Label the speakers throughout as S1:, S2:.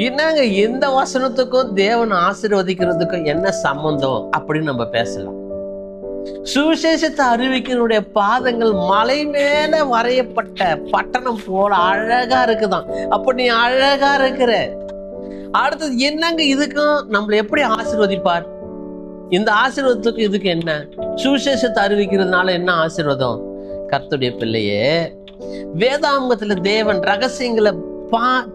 S1: என்னங்க இந்த வசனத்துக்கும் தேவன் ஆசீர்வதிக்கிறதுக்கும் என்ன சம்பந்தம் அப்படின்னு நம்ம பேசலாம். சுவிசேஷத்தை அறிவிக்கிறனுடைய பாதங்கள் மலை மேல வரையப்பட்ட பட்டணம் போல அழகா இருக்குதான். அப்ப நீ அழகா இருக்கிற. அடுத்தது என்னங்க இதுக்கும் நம்மள எப்படி ஆசீர்வதிப்பார்? இந்த ஆசீர்வாதத்துக்கு இதுக்கு என்ன? சுவிசேஷத்தை அறிவிக்கிறதுனால என்ன ஆசீர்வாதம்? கர்த்தருடைய பிள்ளையே, வேதாகமத்துல தேவன் ரகசியங்களை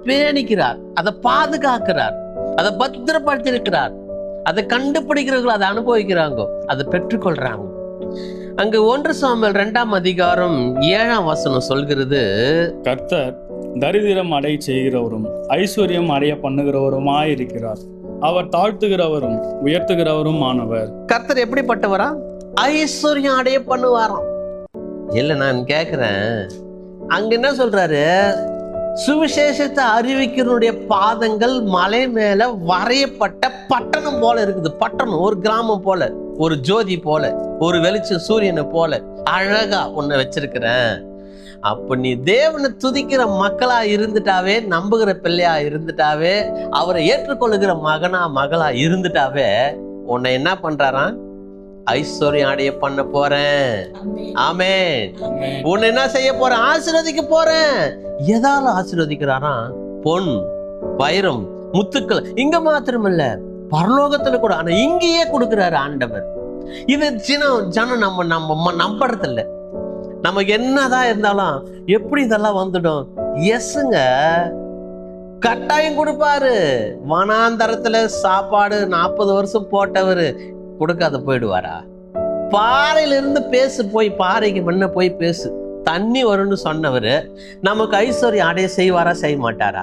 S1: பேணிக்கிறார், அதை பாதுகாக்கிறார், அதை பத்திரப்படுத்தி இருக்கிறார். அதை கண்டுபிடிக்கிறவர்கள் அதை அனுபவிக்கிறாங்க, அதை பெற்றுக்கொள்றாங்க. அங்க 1 சாமுவேல் 2ஆம் அதிகாரம் 7ஆம் வசனம் சொல்கிறது,
S2: கர்த்தர் தரித்திரம் அடைய செய்கிறவரும் ஐஸ்வர்யம் அடைய பண்ணுகிறவருமாயிருக்கிறார். அவர் தாழ்த்துகிறவரும் உயர்த்துகிறவரும் ஆனவர்.
S1: கர்த்தர் எப்படிப்பட்டவரா? ஐஸ்வர்யம் அடைய பண்ணுவாராம். இல்ல நான் கேக்குறேன், அங்க என்ன சொல்றாரு? சுவிசேஷத்தை அறிவிக்கிறனுடைய பாதங்கள் மலை மேல வரையப்பட்ட பட்டணம் போல இருக்குது. பட்டணம் ஒரு கிராமம் போல, ஒரு ஜோதி போல, ஒரு வெளிச்சம் சூரியனை போல அழகா உன்னை வச்சிருக்கிறேன். அப்ப நீ தேவனை துதிக்கிற மக்களா இருந்துட்டாவே, நம்புகிற பிள்ளையா இருந்துட்டாவே, அவரை ஏற்றுக்கொள்ளுகிற மகனா மகளா இருந்துட்டாவே, உன்னை என்ன பண்றாராம்? ஐஸ்வர்யம் அடைய பண்ண போறேன். ஆமென். உன்னை என்ன செய்ய போறேன்? ஆசீர்வதிக்க போறேன். எதால ஆசீர்வதிக்கிறாராம்? பொன், வைரம், முத்துக்கள். இங்க மாத்திரமல்ல, பரலோகத்துல கூட. ஆனா இங்கேயே கொடுக்கிறாரு ஆண்டவர். இது ஜனம் நம்ம நம்புறது இல்ல. நமக்கு என்னதான் இருந்தாலும் எப்படி இதெல்லாம் வந்துடும்? எஸ்ங்க, கட்டாயம் கொடுப்பாரு. வனாந்தரத்துல சாப்பாடு 40 வருஷம் போட்டவரு கொடுக்காத போயிடுவாரா? பாறையில இருந்து பேசு, போய் பாறைக்கு மண்ண போய் பேசு, தண்ணி வரும்னு சொன்னவரு நமக்கு ஐஸ்வர்யம் அடைய செய்வாரா? செய்ய மாட்டாரா?